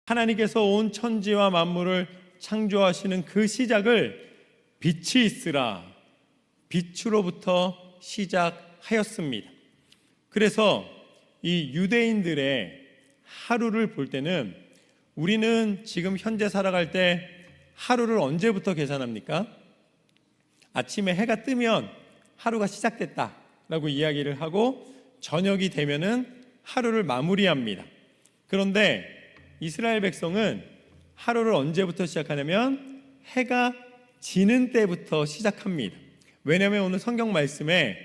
하나님께서 온 천지와 만물을 창조하시는 그 시작을 빛이 있으라, 빛으로부터 시작하였습니다. 그래서 이 유대인들의 하루를 볼 때는 우리는 지금 현재 살아갈 때 하루를 언제부터 계산합니까? 아침에 해가 뜨면 하루가 시작됐다라고 이야기를 하고 저녁이 되면은 하루를 마무리합니다. 그런데 이스라엘 백성은 하루를 언제부터 시작하냐면 해가 지는 때부터 시작합니다. 왜냐하면 오늘 성경 말씀에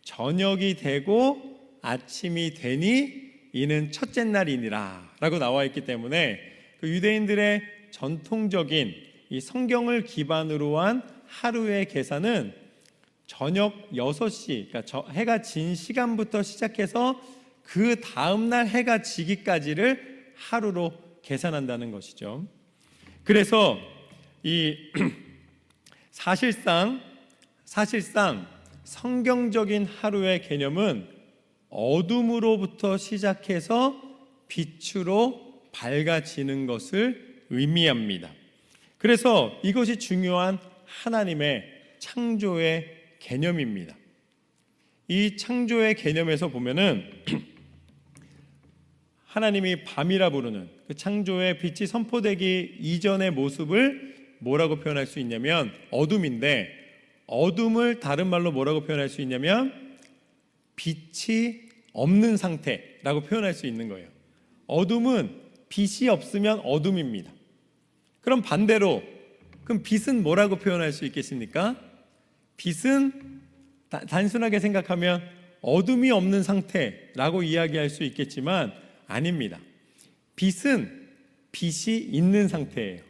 저녁이 되고 아침이 되니 이는 첫째 날이니라 라고 나와 있기 때문에 그 유대인들의 전통적인 이 성경을 기반으로 한 하루의 계산은 저녁 6시, 그러니까 해가 진 시간부터 시작해서 그 다음날 해가 지기까지를 하루로 계산한다는 것이죠. 그래서 이 사실상 성경적인 하루의 개념은 어둠으로부터 시작해서 빛으로 밝아지는 것을 의미합니다. 그래서 이것이 중요한 하나님의 창조의 개념입니다. 이 창조의 개념에서 보면은 하나님이 밤이라 부르는 그 창조의 빛이 선포되기 이전의 모습을 뭐라고 표현할 수 있냐면 어둠인데, 어둠을 다른 말로 뭐라고 표현할 수 있냐면 빛이 없는 상태라고 표현할 수 있는 거예요. 어둠은 빛이 없으면 어둠입니다. 그럼 반대로 그럼 빛은 뭐라고 표현할 수 있겠습니까? 빛은 단순하게 생각하면 어둠이 없는 상태라고 이야기할 수 있겠지만 아닙니다. 빛은 빛이 있는 상태예요.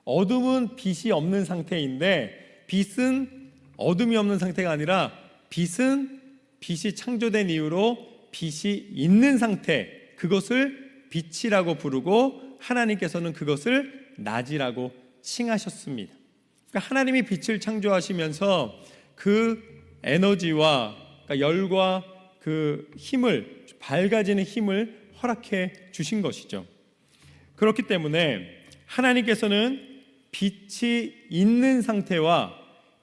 어둠은 빛이 없는 상태인데 빛은 어둠이 없는 상태가 아니라 빛은 빛이 창조된 이후로 빛이 있는 상태, 그것을 빛이라고 부르고 하나님께서는 그것을 낮이라고 칭하셨습니다. 그러니까 하나님이 빛을 창조하시면서 그 에너지와 그러니까 열과 그 힘을, 밝아지는 힘을 허락해 주신 것이죠. 그렇기 때문에 하나님께서는 빛이 있는 상태와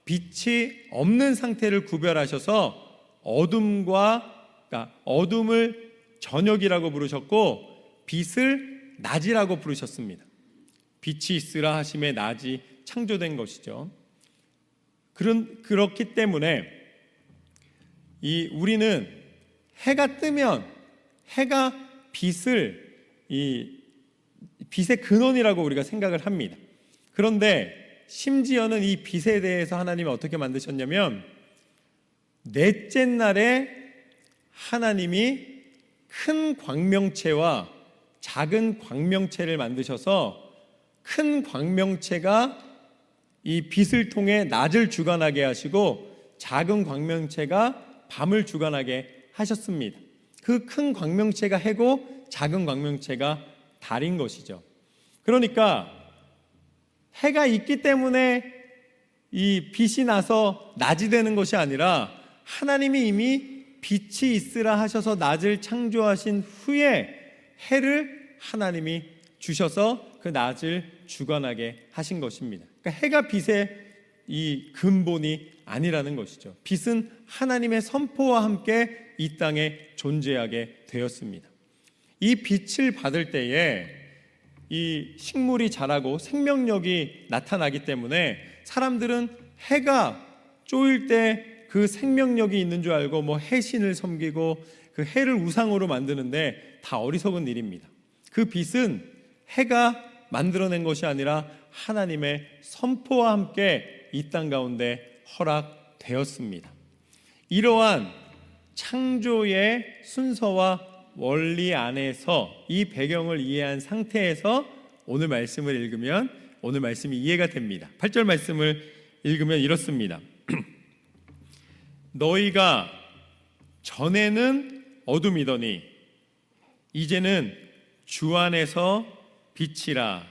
빛이 없는 상태를 구별하셔서 그러니까 어둠을 저녁이라고 부르셨고 빛을 낮이라고 부르셨습니다. 빛이 있으라 하심에 낮이 창조된 것이죠. 그렇기 때문에 우리는 해가 뜨면 해가 빛의 근원이라고 우리가 생각을 합니다. 그런데 심지어는 이 빛에 대해서 하나님이 어떻게 만드셨냐면 넷째 날에 하나님이 큰 광명체와 작은 광명체를 만드셔서 큰 광명체가 이 빛을 통해 낮을 주관하게 하시고 작은 광명체가 밤을 주관하게 하셨습니다. 그 큰 광명체가 해고 작은 광명체가 달인 것이죠. 그러니까 해가 있기 때문에 이 빛이 나서 낮이 되는 것이 아니라 하나님이 이미 빛이 있으라 하셔서 낮을 창조하신 후에 해를 하나님이 주셔서 그 낮을 주관하게 하신 것입니다. 그러니까 해가 빛의 이 근본이 아니라는 것이죠. 빛은 하나님의 선포와 함께 이 땅에 존재하게 되었습니다. 이 빛을 받을 때에 이 식물이 자라고 생명력이 나타나기 때문에 사람들은 해가 쪼일 때 그 생명력이 있는 줄 알고 뭐 해신을 섬기고 그 해를 우상으로 만드는데 다 어리석은 일입니다. 그 빛은 해가 만들어낸 것이 아니라 하나님의 선포와 함께 이 땅 가운데 허락되었습니다. 이러한 창조의 순서와 원리 안에서 이 배경을 이해한 상태에서 오늘 말씀을 읽으면 오늘 말씀이 이해가 됩니다. 8절 말씀을 읽으면 이렇습니다. 너희가 전에는 어둠이더니 이제는 주 안에서 빛이라,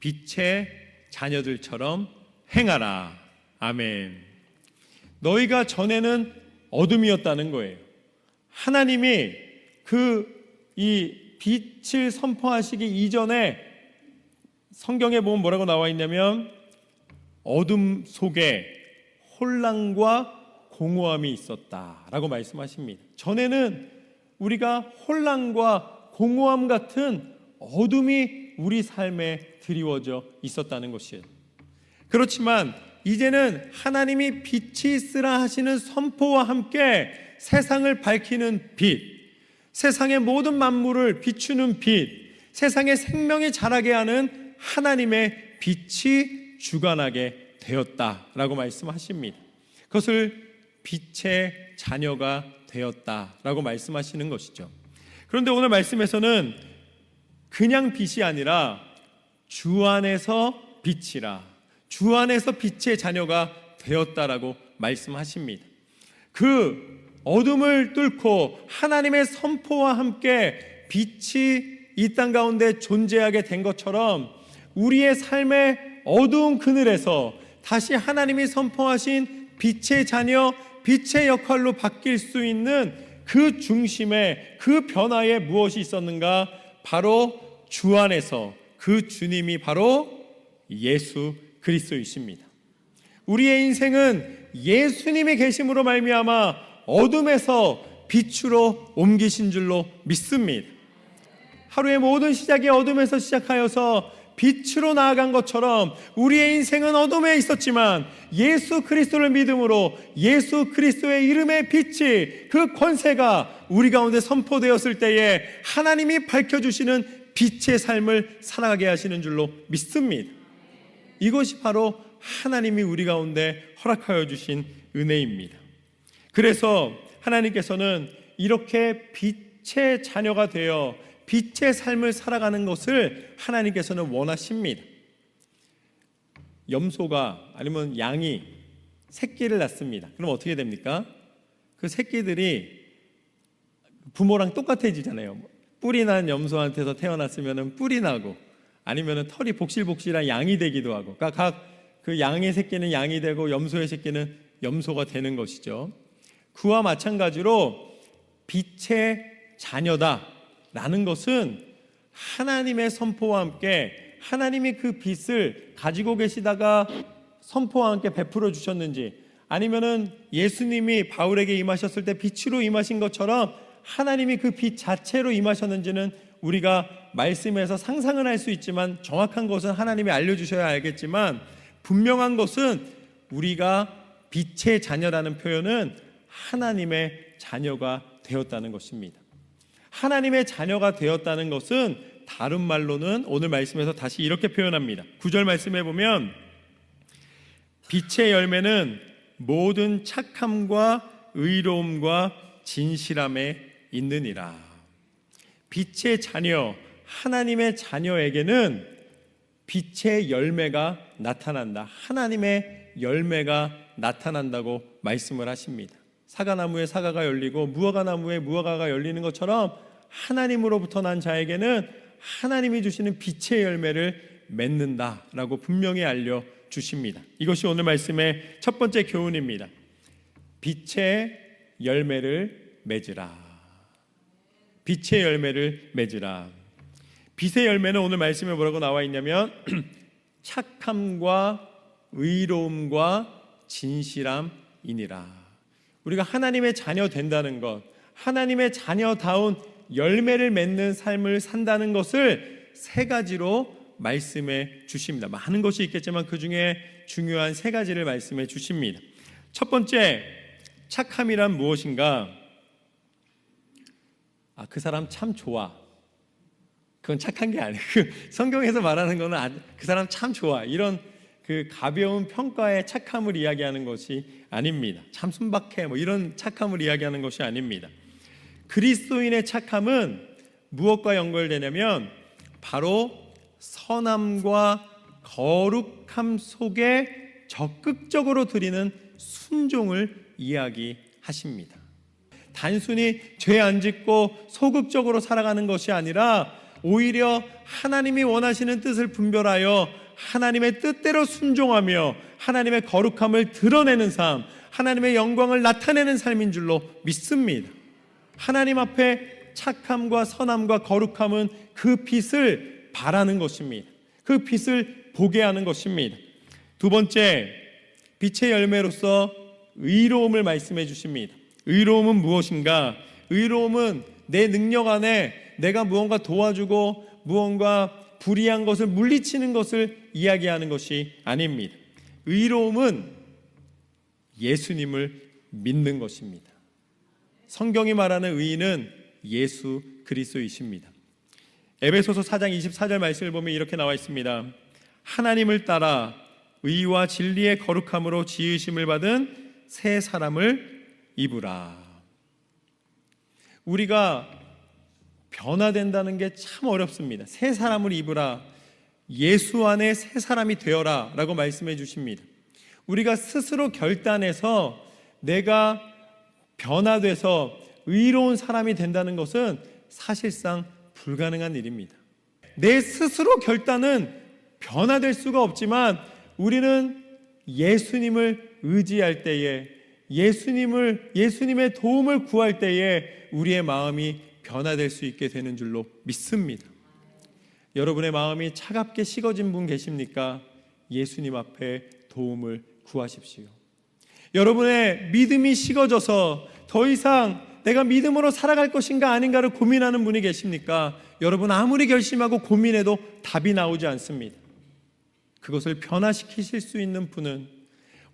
빛의 자녀들처럼 행하라. 아멘. 너희가 전에는 어둠이었다는 거예요. 하나님이 이 빛을 선포하시기 이전에 성경에 보면 뭐라고 나와 있냐면 어둠 속에 혼란과 공허함이 있었다라고 말씀하십니다. 전에는 우리가 혼란과 공허함 같은 어둠이 우리 삶에 드리워져 있었다는 것이에요. 그렇지만 이제는 하나님이 빛이 있으라 하시는 선포와 함께 세상을 밝히는 빛, 세상의 모든 만물을 비추는 빛, 세상의 생명이 자라게 하는 하나님의 빛이 주관하게 되었다라고 말씀하십니다. 그것을 빛의 자녀가 되었다라고 말씀하시는 것이죠. 그런데 오늘 말씀에서는 그냥 빛이 아니라 주 안에서 빛이라, 주 안에서 빛의 자녀가 되었다라고 말씀하십니다. 그 어둠을 뚫고 하나님의 선포와 함께 빛이 이 땅 가운데 존재하게 된 것처럼 우리의 삶의 어두운 그늘에서 다시 하나님이 선포하신 빛의 자녀, 빛의 역할로 바뀔 수 있는 그 중심에, 그 변화에 무엇이 있었는가? 바로 주 안에서 그 주님이 바로 예수 그리스도이십니다. 우리의 인생은 예수님이 계심으로 말미암아 어둠에서 빛으로 옮기신 줄로 믿습니다. 하루의 모든 시작이 어둠에서 시작하여서 빛으로 나아간 것처럼 우리의 인생은 어둠에 있었지만 예수 그리스도를 믿음으로 예수 그리스도의 이름의 빛이, 그 권세가 우리 가운데 선포되었을 때에 하나님이 밝혀주시는 빛의 삶을 살아가게 하시는 줄로 믿습니다. 이것이 바로 하나님이 우리 가운데 허락하여 주신 은혜입니다. 그래서 하나님께서는 이렇게 빛의 자녀가 되어 빛의 삶을 살아가는 것을 하나님께서는 원하십니다. 염소가 아니면 양이 새끼를 낳습니다. 그럼 어떻게 됩니까? 그 새끼들이 부모랑 똑같아지잖아요. 뿔이 난 염소한테서 태어났으면 뿔이 나고, 아니면 털이 복실복실한 양이 되기도 하고, 그러니까 각 그 양의 새끼는 양이 되고 염소의 새끼는 염소가 되는 것이죠. 그와 마찬가지로 빛의 자녀다라는 것은 하나님의 선포와 함께 하나님이 그 빛을 가지고 계시다가 선포와 함께 베풀어 주셨는지, 아니면은 예수님이 바울에게 임하셨을 때 빛으로 임하신 것처럼 하나님이 그 빛 자체로 임하셨는지는 우리가 말씀에서 상상은 할 수 있지만 정확한 것은 하나님이 알려주셔야 알겠지만, 분명한 것은 우리가 빛의 자녀라는 표현은 하나님의 자녀가 되었다는 것입니다. 하나님의 자녀가 되었다는 것은 다른 말로는 오늘 말씀에서 다시 이렇게 표현합니다. 9절 말씀해 보면 빛의 열매는 모든 착함과 의로움과 진실함에 있느니라. 빛의 자녀, 하나님의 자녀에게는 빛의 열매가 나타난다. 하나님의 열매가 나타난다고 말씀을 하십니다. 사과나무에 사과가 열리고 무화과나무에 무화과가 열리는 것처럼 하나님으로부터 난 자에게는 하나님이 주시는 빛의 열매를 맺는다라고 분명히 알려주십니다. 이것이 오늘 말씀의 첫 번째 교훈입니다. 빛의 열매를 맺으라. 빛의 열매를 맺으라. 빛의 열매는 오늘 말씀에 뭐라고 나와 있냐면 착함과 의로움과 진실함이니라. 우리가 하나님의 자녀 된다는 것, 하나님의 자녀다운 열매를 맺는 삶을 산다는 것을 세 가지로 말씀해 주십니다. 많은 것이 있겠지만 그 중에 중요한 세 가지를 말씀해 주십니다. 첫 번째, 착함이란 무엇인가? 그 사람 참 좋아. 그건 착한 게 아니에요. 성경에서 말하는 거는 그 사람 참 좋아, 이런 그 가벼운 평가의 착함을 이야기하는 것이 아닙니다. 참 순박해, 이런 착함을 이야기하는 것이 아닙니다. 그리스도인의 착함은 무엇과 연결되냐면 바로 선함과 거룩함 속에 적극적으로 드리는 순종을 이야기하십니다. 단순히 죄 안 짓고 소극적으로 살아가는 것이 아니라 오히려 하나님이 원하시는 뜻을 분별하여 하나님의 뜻대로 순종하며 하나님의 거룩함을 드러내는 삶, 하나님의 영광을 나타내는 삶인 줄로 믿습니다. 하나님 앞에 착함과 선함과 거룩함은 그 빛을 바라는 것입니다. 그 그 빛을 보게 하는 것입니다. 두 번째, 빛의 열매로서 의로움을 말씀해 주십니다. 의로움은 무엇인가? 의로움은 내 능력 안에 내가 무언가 도와주고 무언가 불의한 것을 물리치는 것을 이야기하는 것이 아닙니다. 의로움은 예수님을 믿는 것입니다. 성경이 말하는 의인은 예수 그리스도이십니다. 에베소서 4장 24절 말씀을 보면 이렇게 나와 있습니다. 하나님을 따라 의와 진리의 거룩함으로 지으심을 받은 새 사람을 입으라. 우리가 변화된다는 게 참 어렵습니다. 새 사람을 입으라. 예수 안에 새 사람이 되어라 라고 말씀해 주십니다. 우리가 스스로 결단해서 내가 변화돼서 의로운 사람이 된다는 것은 사실상 불가능한 일입니다. 내 스스로 결단은 변화될 수가 없지만 우리는 예수님을 의지할 때에 예수님의 도움을 구할 때에 우리의 마음이 변화될 수 있게 되는 줄로 믿습니다. 여러분의 마음이 차갑게 식어진 분 계십니까? 예수님 앞에 도움을 구하십시오. 여러분의 믿음이 식어져서 더 이상 내가 믿음으로 살아갈 것인가 아닌가를 고민하는 분이 계십니까? 여러분 아무리 결심하고 고민해도 답이 나오지 않습니다. 그것을 변화시키실 수 있는 분은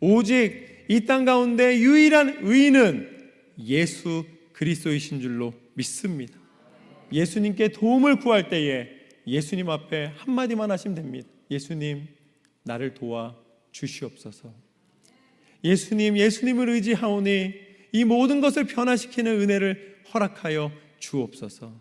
오직 이 땅 가운데 유일한 의인은 예수 그리스도이신 줄로 믿습니다. 예수님께 도움을 구할 때에 예수님 앞에 한마디만 하시면 됩니다. 예수님, 나를 도와 주시옵소서. 예수님을 의지하오니 이 모든 것을 변화시키는 은혜를 허락하여 주옵소서.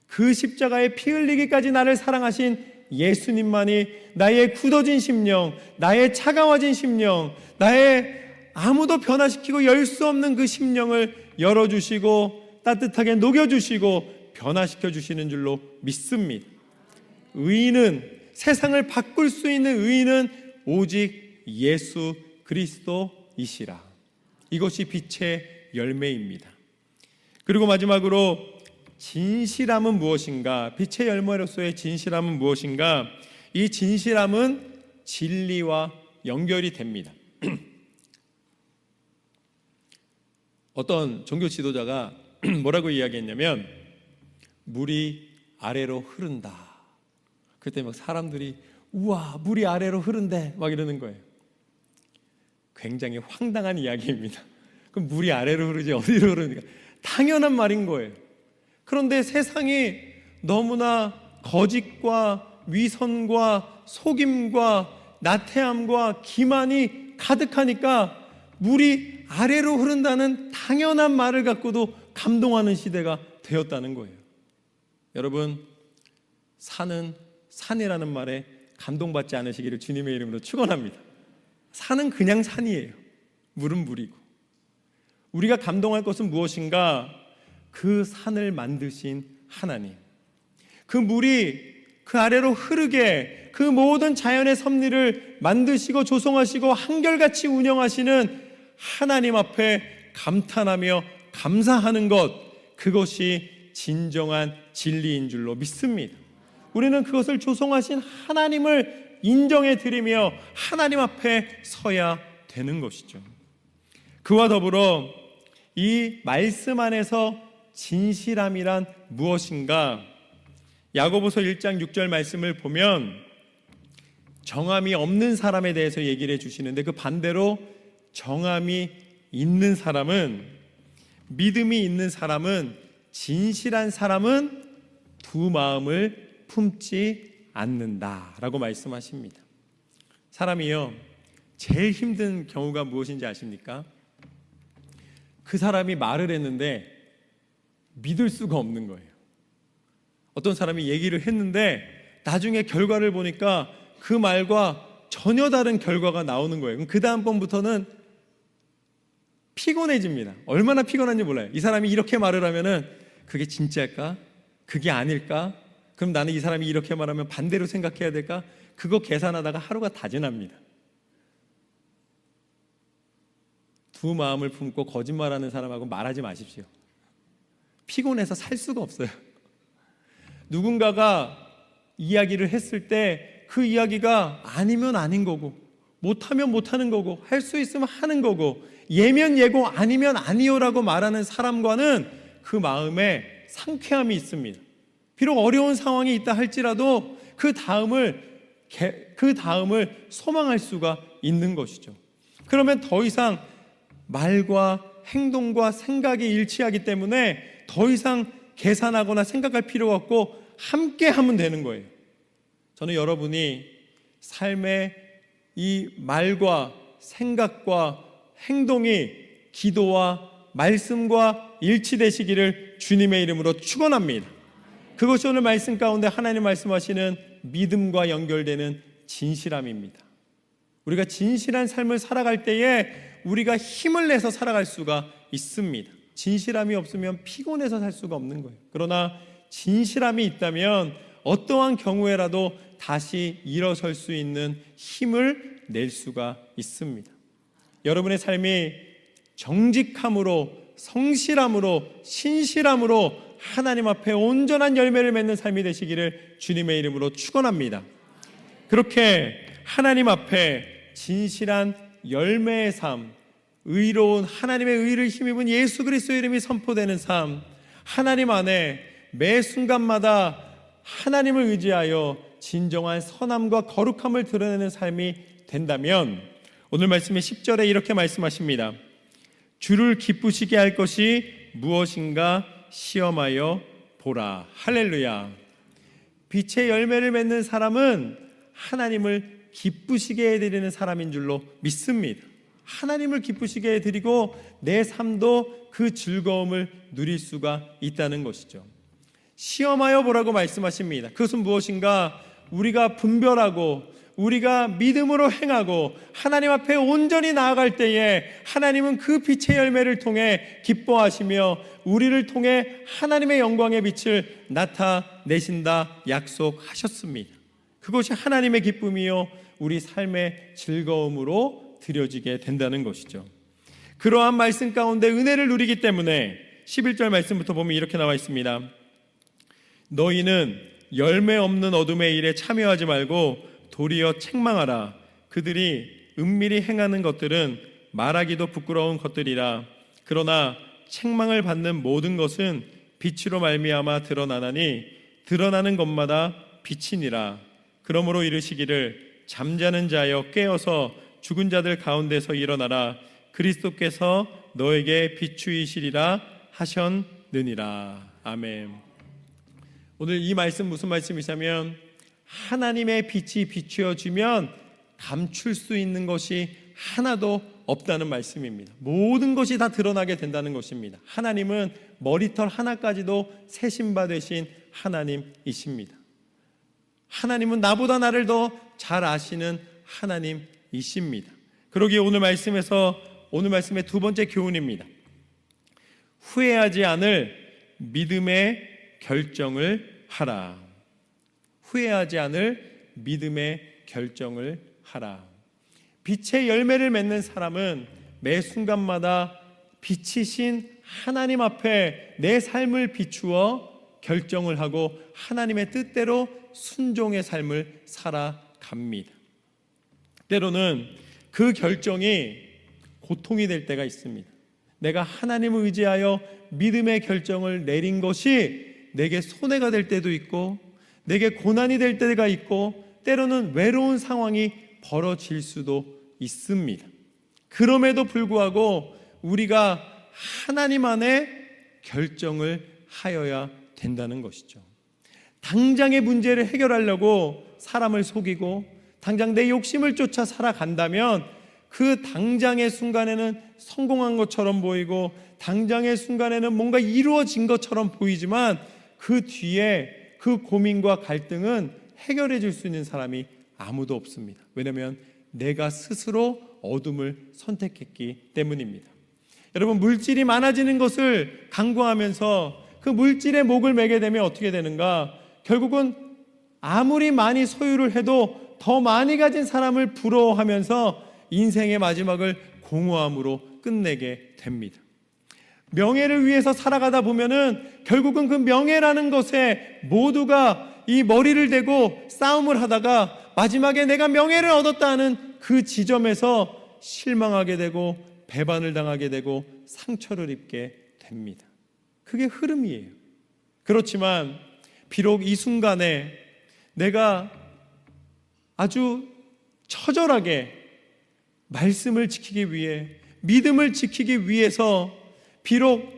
그 십자가에 피 흘리기까지 나를 사랑하신 예수님만이 나의 굳어진 심령, 나의 차가워진 심령, 나의 아무도 변화시키고 열 수 없는 그 심령을 열어주시고 따뜻하게 녹여주시고 변화시켜 주시는 줄로 믿습니다. 의인은, 세상을 바꿀 수 있는 의인은 오직 예수 그리스도이시라. 이것이 빛의 열매입니다. 그리고 마지막으로 진실함은 무엇인가? 빛의 열매로서의 진실함은 무엇인가? 이 진실함은 진리와 연결이 됩니다. 어떤 종교 지도자가 뭐라고 이야기했냐면 물이 아래로 흐른다. 그때 막 사람들이 우와 물이 아래로 흐른대 막 이러는 거예요. 굉장히 황당한 이야기입니다. 그럼 물이 아래로 흐르지 어디로 흐르니까 당연한 말인 거예요. 그런데 세상이 너무나 거짓과 위선과 속임과 나태함과 기만이 가득하니까 물이 아래로 흐른다는 당연한 말을 갖고도 감동하는 시대가 되었다는 거예요. 여러분, 산은 산이라는 말에 감동받지 않으시기를 주님의 이름으로 축원합니다. 산은 그냥 산이에요. 물은 물이고. 우리가 감동할 것은 무엇인가? 그 산을 만드신 하나님, 그 물이 그 아래로 흐르게 그 모든 자연의 섭리를 만드시고 조성하시고 한결같이 운영하시는 하나님 앞에 감탄하며 감사하는 것, 그것이 진정한 진리인 줄로 믿습니다. 우리는 그것을 조성하신 하나님을 인정해 드리며 하나님 앞에 서야 되는 것이죠. 그와 더불어 이 말씀 안에서 진실함이란 무엇인가? 야고보서 1장 6절 말씀을 보면 정함이 없는 사람에 대해서 얘기를 해주시는데, 그 반대로 정함이 있는 사람은, 믿음이 있는 사람은, 진실한 사람은 두 마음을 품지 않는다라고 말씀하십니다. 사람이요, 제일 힘든 경우가 무엇인지 아십니까? 그 사람이 말을 했는데 믿을 수가 없는 거예요. 어떤 사람이 얘기를 했는데 나중에 결과를 보니까 그 말과 전혀 다른 결과가 나오는 거예요. 그럼 그 다음번부터는 피곤해집니다. 얼마나 피곤한지 몰라요. 이 사람이 이렇게 말을 하면은 그게 진짜일까? 그게 아닐까? 그럼 나는 이 사람이 이렇게 말하면 반대로 생각해야 될까? 그거 계산하다가 하루가 다 지납니다. 두 마음을 품고 거짓말하는 사람하고 말하지 마십시오. 피곤해서 살 수가 없어요. 누군가가 이야기를 했을 때 그 이야기가 아니면 아닌 거고, 못하면 못하는 거고, 할 수 있으면 하는 거고, 예면 예고 아니면 아니요라고 말하는 사람과는 그 마음에 상쾌함이 있습니다. 비록 어려운 상황이 있다 할지라도 그 다음을 소망할 수가 있는 것이죠. 그러면 더 이상 말과 행동과 생각이 일치하기 때문에 더 이상 계산하거나 생각할 필요가 없고 함께 하면 되는 거예요. 저는 여러분이 삶의 이 말과 생각과 행동이 기도와 말씀과 일치되시기를 주님의 이름으로 축원합니다. 그것이 오늘 말씀 가운데 하나님 말씀하시는 믿음과 연결되는 진실함입니다. 우리가 진실한 삶을 살아갈 때에 우리가 힘을 내서 살아갈 수가 있습니다. 진실함이 없으면 피곤해서 살 수가 없는 거예요. 그러나 진실함이 있다면 어떠한 경우에라도 다시 일어설 수 있는 힘을 낼 수가 있습니다. 여러분의 삶이 정직함으로, 성실함으로, 신실함으로 하나님 앞에 온전한 열매를 맺는 삶이 되시기를 주님의 이름으로 축원합니다. 그렇게 하나님 앞에 진실한 열매의 삶, 의로운 하나님의 의를 힘입은 예수 그리스도의 이름이 선포되는 삶, 하나님 안에 매 순간마다 하나님을 의지하여 진정한 선함과 거룩함을 드러내는 삶이 된다면 오늘 말씀의 10절에 이렇게 말씀하십니다. 주를 기쁘시게 할 것이 무엇인가 시험하여 보라. 할렐루야. 빛의 열매를 맺는 사람은 하나님을 기쁘시게 해드리는 사람인 줄로 믿습니다. 하나님을 기쁘시게 해드리고 내 삶도 그 즐거움을 누릴 수가 있다는 것이죠. 시험하여 보라고 말씀하십니다. 그것은 무엇인가? 우리가 분별하고 우리가 믿음으로 행하고 하나님 앞에 온전히 나아갈 때에 하나님은 그 빛의 열매를 통해 기뻐하시며 우리를 통해 하나님의 영광의 빛을 나타내신다 약속하셨습니다. 그것이 하나님의 기쁨이요 우리 삶의 즐거움으로 드려지게 된다는 것이죠. 그러한 말씀 가운데 은혜를 누리기 때문에 11절 말씀부터 보면 이렇게 나와 있습니다. 너희는 열매 없는 어둠의 일에 참여하지 말고 도리어 책망하라. 그들이 은밀히 행하는 것들은 말하기도 부끄러운 것들이라. 그러나 책망을 받는 모든 것은 빛으로 말미암아 드러나나니 드러나는 것마다 빛이니라. 그러므로 이르시기를 잠자는 자여 깨어서 죽은 자들 가운데서 일어나라. 그리스도께서 너에게 비추이시리라 하셨느니라. 아멘. 오늘 이 말씀 무슨 말씀이냐면 하나님의 빛이 비추어지면 감출 수 있는 것이 하나도 없다는 말씀입니다. 모든 것이 다 드러나게 된다는 것입니다. 하나님은 머리털 하나까지도 세심바 되신 하나님이십니다. 하나님은 나보다 나를 더 잘 아시는 하나님이십니다. 그러기에 오늘 말씀의 두 번째 교훈입니다. 후회하지 않을 믿음의 결정을 하라. 후회하지 않을 믿음의 결정을 하라. 빛의 열매를 맺는 사람은 매 순간마다 빛이신 하나님 앞에 내 삶을 비추어 결정을 하고 하나님의 뜻대로 순종의 삶을 살아갑니다. 때로는 그 결정이 고통이 될 때가 있습니다. 내가 하나님을 의지하여 믿음의 결정을 내린 것이 내게 손해가 될 때도 있고 내게 고난이 될 때가 있고 때로는 외로운 상황이 벌어질 수도 있습니다. 그럼에도 불구하고 우리가 하나님 안에 결정을 하여야 된다는 것이죠. 당장의 문제를 해결하려고 사람을 속이고 당장 내 욕심을 쫓아 살아간다면 그 당장의 순간에는 성공한 것처럼 보이고 당장의 순간에는 뭔가 이루어진 것처럼 보이지만 그 뒤에 그 고민과 갈등은 해결해 줄 수 있는 사람이 아무도 없습니다. 왜냐하면 내가 스스로 어둠을 선택했기 때문입니다. 여러분, 물질이 많아지는 것을 강구하면서 그 물질에 목을 매게 되면 어떻게 되는가? 결국은 아무리 많이 소유를 해도 더 많이 가진 사람을 부러워하면서 인생의 마지막을 공허함으로 끝내게 됩니다. 명예를 위해서 살아가다 보면은 결국은 그 명예라는 것에 모두가 이 머리를 대고 싸움을 하다가 마지막에 내가 명예를 얻었다 하는 그 지점에서 실망하게 되고 배반을 당하게 되고 상처를 입게 됩니다. 그게 흐름이에요. 그렇지만 비록 이 순간에 내가 아주 처절하게 말씀을 지키기 위해, 믿음을 지키기 위해서 비록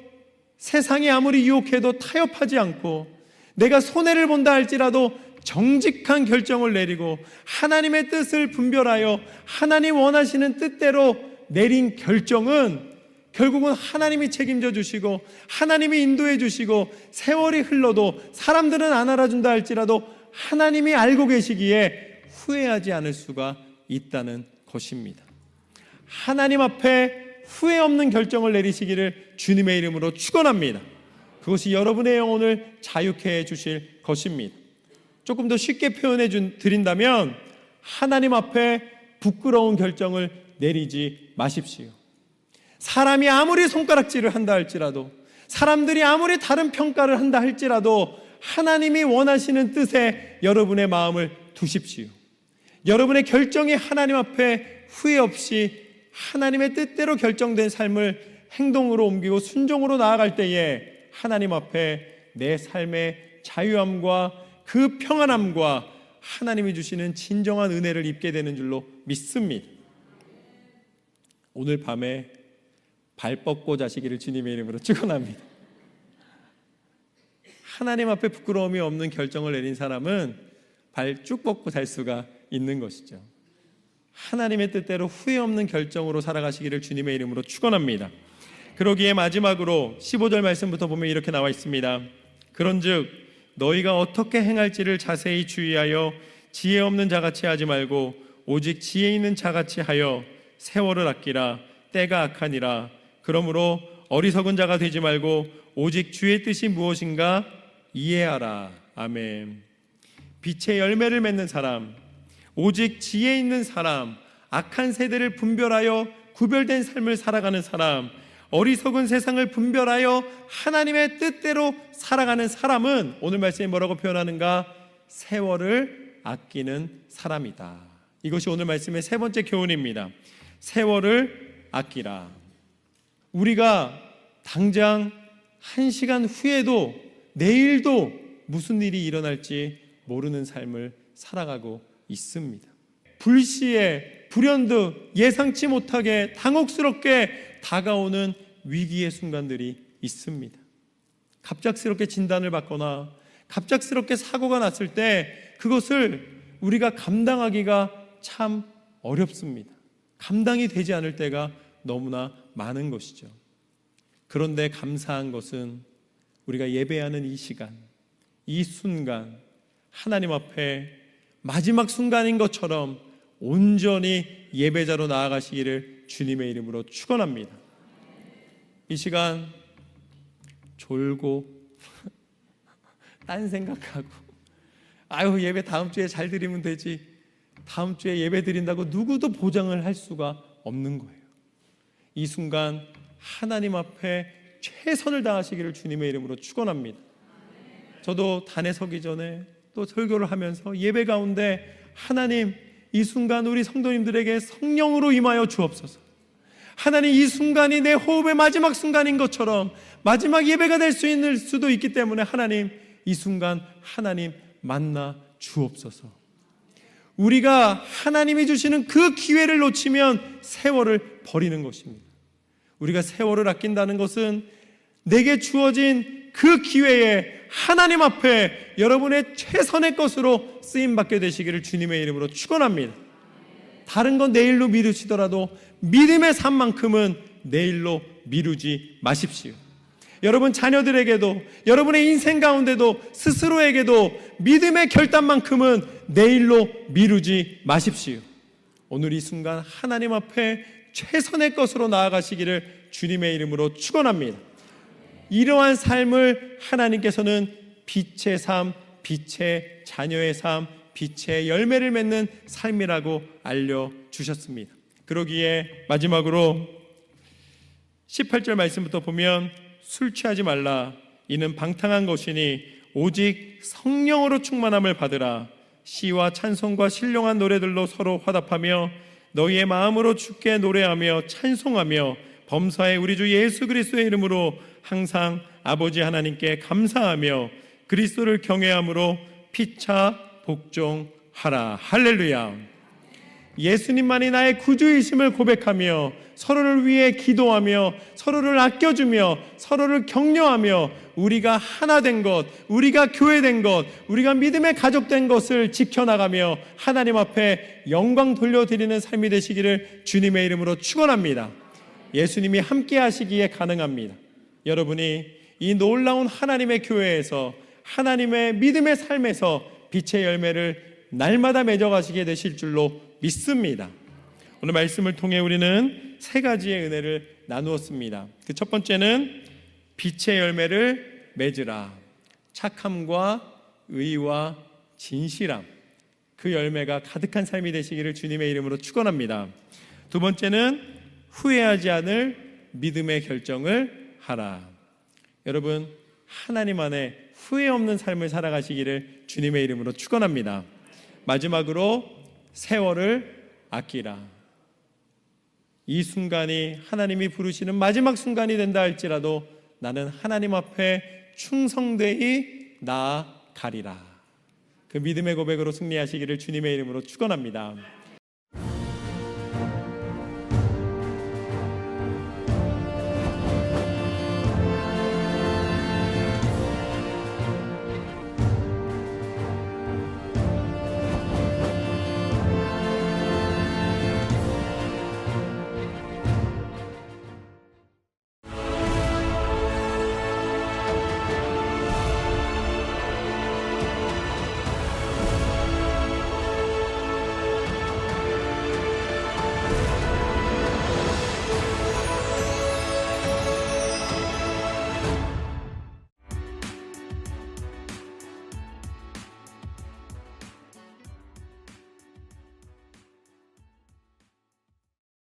세상이 아무리 유혹해도 타협하지 않고 내가 손해를 본다 할지라도 정직한 결정을 내리고 하나님의 뜻을 분별하여 하나님 원하시는 뜻대로 내린 결정은 결국은 하나님이 책임져 주시고 하나님이 인도해 주시고 세월이 흘러도 사람들은 안 알아준다 할지라도 하나님이 알고 계시기에 후회하지 않을 수가 있다는 것입니다. 하나님 앞에 후회 없는 결정을 내리시기를 주님의 이름으로 축원합니다. 그것이 여러분의 영혼을 자유케 해 주실 것입니다. 조금 더 쉽게 표현해 드린다면 하나님 앞에 부끄러운 결정을 내리지 마십시오. 사람이 아무리 손가락질을 한다 할지라도, 사람들이 아무리 다른 평가를 한다 할지라도 하나님이 원하시는 뜻에 여러분의 마음을 두십시오. 여러분의 결정이 하나님 앞에 후회 없이 하나님의 뜻대로 결정된 삶을 행동으로 옮기고 순종으로 나아갈 때에 하나님 앞에 내 삶의 자유함과 그 평안함과 하나님이 주시는 진정한 은혜를 입게 되는 줄로 믿습니다. 오늘 밤에 발 뻗고 자시기를 주님의 이름으로 축원합니다. 하나님 앞에 부끄러움이 없는 결정을 내린 사람은 발 쭉 뻗고 잘 수가 있는 것이죠. 하나님의 뜻대로 후회 없는 결정으로 살아가시기를 주님의 이름으로 축원합니다. 그러기에 마지막으로 15절 말씀부터 보면 이렇게 나와 있습니다. 그런즉 너희가 어떻게 행할지를 자세히 주의하여 지혜 없는 자같이 하지 말고 오직 지혜 있는 자같이 하여 세월을 아끼라. 때가 악하니라. 그러므로 어리석은 자가 되지 말고 오직 주의 뜻이 무엇인가 이해하라. 아멘. 빛의 열매를 맺는 사람, 오직 지혜 있는 사람, 악한 세대를 분별하여 구별된 삶을 살아가는 사람, 어리석은 세상을 분별하여 하나님의 뜻대로 살아가는 사람은 오늘 말씀이 뭐라고 표현하는가? 세월을 아끼는 사람이다. 이것이 오늘 말씀의 세 번째 교훈입니다. 세월을 아끼라. 우리가 당장 1시간 후에도 내일도 무슨 일이 일어날지 모르는 삶을 살아가고 있습니다. 불시에 불현듯 예상치 못하게 당혹스럽게 다가오는 위기의 순간들이 있습니다. 갑작스럽게 진단을 받거나 갑작스럽게 사고가 났을 때 그것을 우리가 감당하기가 참 어렵습니다. 감당이 되지 않을 때가 너무나 많은 것이죠. 그런데 감사한 것은 우리가 예배하는 이 시간, 이 순간 하나님 앞에 마지막 순간인 것처럼 온전히 예배자로 나아가시기를 주님의 이름으로 축원합니다. 이 시간 졸고 딴 생각하고 아유 예배 다음 주에 잘 드리면 되지, 다음 주에 예배 드린다고 누구도 보장을 할 수가 없는 거예요. 이 순간 하나님 앞에 최선을 다하시기를 주님의 이름으로 축원합니다. 저도 단에 서기 전에 또 설교를 하면서 예배 가운데 하나님 이 순간 우리 성도님들에게 성령으로 임하여 주옵소서. 하나님 이 순간이 내 호흡의 마지막 순간인 것처럼 마지막 예배가 될 수 있는 수도 있기 때문에 하나님 이 순간 하나님 만나 주옵소서. 우리가 하나님이 주시는 그 기회를 놓치면 세월을 버리는 것입니다. 우리가 세월을 아낀다는 것은 내게 주어진 그 기회에 하나님 앞에 여러분의 최선의 것으로 쓰임받게 되시기를 주님의 이름으로 축원합니다. 다른 건 내일로 미루시더라도 믿음의 삶만큼은 내일로 미루지 마십시오. 여러분 자녀들에게도 여러분의 인생 가운데도 스스로에게도 믿음의 결단만큼은 내일로 미루지 마십시오. 오늘 이 순간 하나님 앞에 최선의 것으로 나아가시기를 주님의 이름으로 축원합니다. 이러한 삶을 하나님께서는 빛의 삶, 빛의 자녀의 삶, 빛의 열매를 맺는 삶이라고 알려주셨습니다. 그러기에 마지막으로 18절 말씀부터 보면 술 취하지 말라. 이는 방탕한 것이니 오직 성령으로 충만함을 받으라. 시와 찬송과 신령한 노래들로 서로 화답하며 너희의 마음으로 주께 노래하며 찬송하며 범사의 우리 주 예수 그리스도의 이름으로 항상 아버지 하나님께 감사하며 그리스도를 경외함으로 피차 복종하라. 할렐루야. 예수님만이 나의 구주이심을 고백하며 서로를 위해 기도하며 서로를 아껴주며 서로를 격려하며 우리가 하나 된 것, 우리가 교회된 것, 우리가 믿음의 가족 된 것을 지켜나가며 하나님 앞에 영광 돌려드리는 삶이 되시기를 주님의 이름으로 축원합니다. 예수님이 함께 하시기에 가능합니다. 여러분이 이 놀라운 하나님의 교회에서 하나님의 믿음의 삶에서 빛의 열매를 날마다 맺어가시게 되실 줄로 믿습니다. 오늘 말씀을 통해 우리는 세 가지의 은혜를 나누었습니다. 그 첫 번째는 빛의 열매를 맺으라. 착함과 의와 진실함, 그 열매가 가득한 삶이 되시기를 주님의 이름으로 축원합니다. 두 번째는 후회하지 않을 믿음의 결정을 하라. 여러분, 하나님 안에 후회 없는 삶을 살아가시기를 주님의 이름으로 축원합니다. 마지막으로 세월을 아끼라. 이 순간이 하나님이 부르시는 마지막 순간이 된다 할지라도 나는 하나님 앞에 충성되이 나아가리라. 그 믿음의 고백으로 승리하시기를 주님의 이름으로 축원합니다.